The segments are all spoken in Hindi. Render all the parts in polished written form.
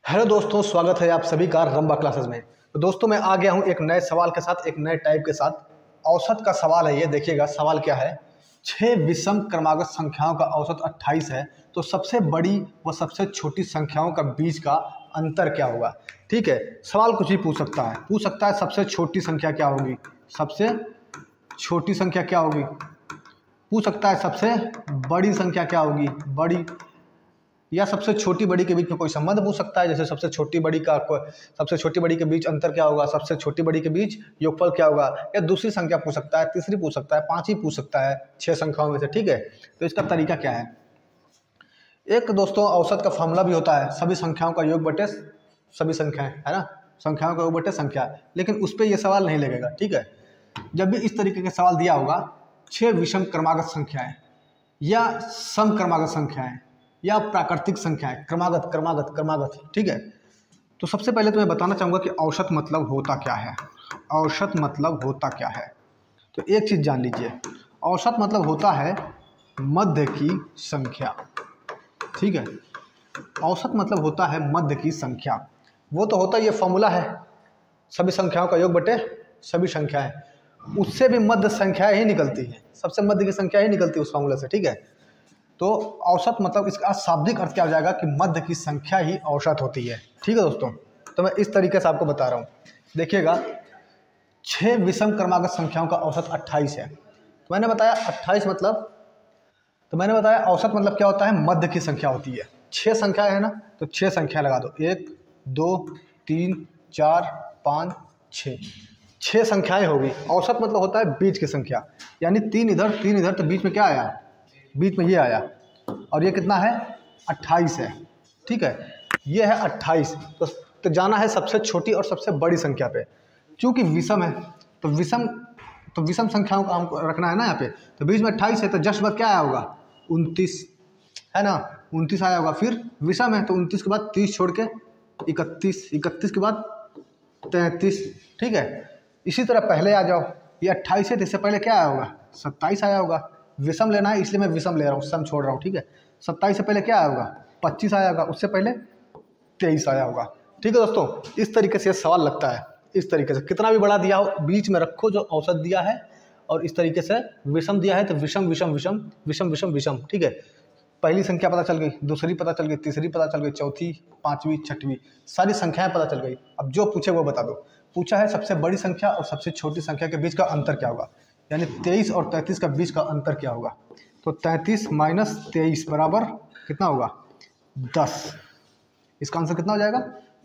हेलो दोस्तों, स्वागत है आप सभी का रंबा क्लासेस में। तो दोस्तों मैं आ गया हूं एक नए सवाल के साथ, एक नए टाइप के साथ। औसत का सवाल है ये। देखिएगा सवाल क्या है। 6 विषम क्रमागत संख्याओं का औसत 28 है, तो सबसे बड़ी व सबसे छोटी संख्याओं का बीच का अंतर क्या होगा। ठीक है, सवाल कुछ भी पूछ सकता है सबसे छोटी संख्या क्या होगी, सबसे छोटी संख्या क्या होगी। पूछ सकता है सबसे बड़ी संख्या क्या होगी, बड़ी, या सबसे छोटी बड़ी के बीच में कोई संबंध पूछ सकता है, जैसे सबसे छोटी बड़ी के बीच अंतर क्या होगा, सबसे छोटी बड़ी के बीच योगफल क्या होगा, या दूसरी संख्या पूछ सकता है, तीसरी पूछ सकता है, पांचवी पूछ सकता है 6 संख्याओं में से। ठीक है, तो इसका तरीका क्या है। एक दोस्तों औसत का फॉर्मूला भी होता है, सभी संख्याओं का योग बटे सभी संख्याएं, है ना, संख्याओं का योग बटे संख्या। लेकिन उस पर यह सवाल नहीं लगेगा। ठीक है, जब भी इस तरीके का सवाल दिया होगा, 6 विषम क्रमागत संख्याएं या सम क्रमागत संख्याएं या प्राकृतिक संख्याएं, क्रमागत। ठीक है, तो सबसे पहले तो मैं बताना चाहूँगा कि औसत मतलब होता क्या है। औसत मतलब होता क्या है, तो एक चीज़ जान लीजिए, औसत मतलब होता है मध्य की संख्या। ठीक है, औसत मतलब होता है मध्य की संख्या। वो तो होता ये फॉर्मूला है, सभी संख्याओं का योग बटे सभी संख्याएं, उससे भी मध्य संख्या ही निकलती है, सबसे मध्य की संख्या ही निकलती है उस फॉर्मूला से। ठीक है, तो औसत मतलब इसका शाब्दिक अर्थ क्या हो जाएगा कि मध्य की संख्या ही औसत होती है। ठीक है दोस्तों, तो मैं इस तरीके से आपको बता रहा हूँ। देखिएगा 6 विषम क्रमागत संख्याओं का औसत 28 है। तो मैंने बताया 28 मतलब, तो मैंने बताया औसत मतलब क्या होता है, मध्य की संख्या होती है। 6 संख्या है ना, तो 6 संख्या लगा दो, 1 2 3 4 5 6, 6 संख्याएं होगी। औसत मतलब होता है बीच की संख्या, यानी 3 इधर, तो बीच में क्या आया, बीच में ये आया, और ये कितना है 28 है। ठीक है, ये है 28। तो जाना है सबसे छोटी और सबसे बड़ी संख्या पे। चूंकि विषम है तो विषम संख्याओं का हमको रखना है ना यहाँ पे, तो बीच में 28 है, तो जस्ट बाद क्या आया होगा 29, है ना, 29 आया होगा। फिर विषम है तो 29 के बाद 30 छोड़ के 31 के बाद 33। ठीक है, इसी तरह पहले आ जाओ, ये 28 है तो इससे पहले क्या आया होगा 27 आया होगा। विषम लेना है इसलिए मैं विषम ले रहा हूँ, सम छोड़ रहा हूँ। ठीक है, 27 से पहले क्या आया होगा 25 आया होगा, उससे पहले 23 आया होगा। ठीक है दोस्तों, इस तरीके से सवाल लगता है। इस तरीके से कितना भी बड़ा दिया हो बीच में रखो जो औसत दिया है, और इस तरीके से विषम दिया है तो विषम विषम विषम विषम विषम विषम। ठीक है, पहली संख्या पता चल गई, दूसरी पता चल गई, तीसरी पता चल गई, चौथी, पाँचवीं, छठवीं, सारी संख्याएं पता चल गई। अब जो पूछे वो बता दो। पूछा है सबसे बड़ी संख्या और सबसे छोटी संख्या के बीच का अंतर क्या होगा, यानी 23 और 33 का बीच का अंतर क्या होगा। तो 33 माइनस 23 बराबर कितना होगा 10। इसका आंसर कितना हो जाएगा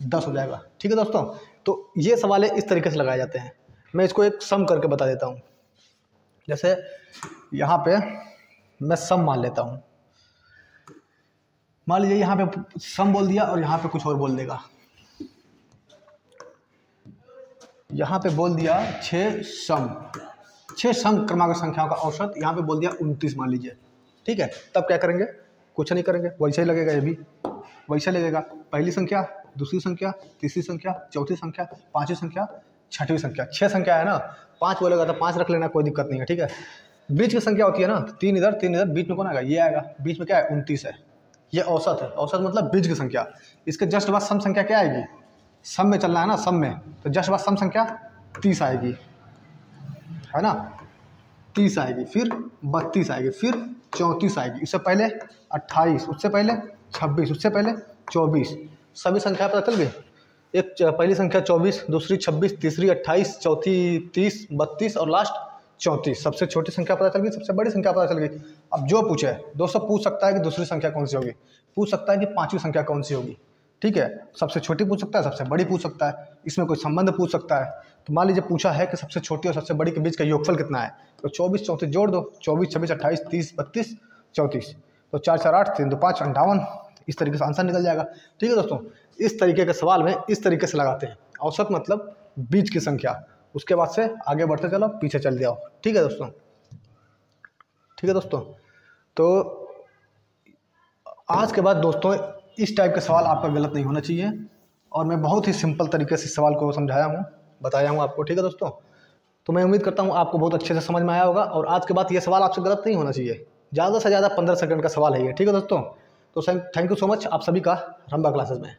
10 हो जाएगा। ठीक है दोस्तों, तो ये सवाल इस तरीके से लगाए जाते हैं। मैं इसको एक सम करके बता देता हूँ। जैसे यहाँ पे मैं सम मान लेता हूँ, मान लीजिए यहाँ पे सम बोल दिया और यहाँ पे कुछ और बोल देगा। यहाँ पे बोल दिया 6 सम क्रमागत संख्याओं का औसत, यहाँ पे बोल दिया 29 मान लीजिए। ठीक है, तब क्या करेंगे, कुछ नहीं करेंगे, वैसे ही लगेगा, ये भी वैसे लगेगा। पहली संख्या, दूसरी संख्या, तीसरी संख्या, चौथी संख्या, पांचवी संख्या, छठवीं संख्या। 6 संख्या है ना, 5 बोलेगा तो 5 रख लेना, कोई दिक्कत नहीं है। ठीक है, बीच की संख्या होती है ना, 3 इधर, बीच में कौन आएगा, ये आएगा। बीच में क्या है 29 है, ये औसत है। औसत मतलब बीच की संख्या। इसके जस्ट बाद सम संख्या क्या आएगी, सम में चलना है ना, सम में, तो जस्ट बाद सम संख्या 30 आएगी, है ना, 30 आएगी, फिर 32 आएगी, फिर 34 आएगी। इससे पहले 28, उससे पहले 26, उससे पहले 24। सभी संख्या पता चल गई। एक पहली संख्या 24, दूसरी 26, तीसरी 28, चौथी 30, 32 और लास्ट 34। सबसे छोटी संख्या पता चल गई, सबसे बड़ी संख्या पता चल गई। अब जो पूछे दोस्तों, पूछ सकता है कि दूसरी संख्या कौन सी होगी, पूछ सकता है कि पांचवी संख्या कौन सी होगी। ठीक है, सबसे छोटी पूछ सकता है, सबसे बड़ी पूछ सकता है, इसमें कोई संबंध पूछ सकता है। तो मान लीजिए पूछा है कि सबसे छोटी और सबसे बड़ी के बीच का योगफल कितना है, तो 24 34 जोड़ दो, 24 26 28 30 32 34, तो 4 4 8 3 2 5 58। इस तरीके से आंसर निकल जाएगा। ठीक है दोस्तों, इस तरीके के सवाल में इस तरीके से लगाते हैं। औसत मतलब बीच की संख्या, उसके बाद से आगे बढ़ते चलो, पीछे चल जाओ। ठीक है दोस्तों, ठीक है दोस्तों, तो आज के बाद दोस्तों इस टाइप के सवाल आपका गलत नहीं होना चाहिए, और मैं बहुत ही सिंपल तरीके से सवाल को समझाया हूँ, बताया हूँ आपको। ठीक है दोस्तों, तो मैं उम्मीद करता हूँ आपको बहुत अच्छे से समझ में आया होगा, और आज के बाद ये सवाल आपसे गलत नहीं होना चाहिए। ज़्यादा से ज़्यादा 15 सेकंड का सवाल है ये। ठीक है दोस्तों, तो थैंक यू सो मच आप सभी का रंबा क्लासेस में।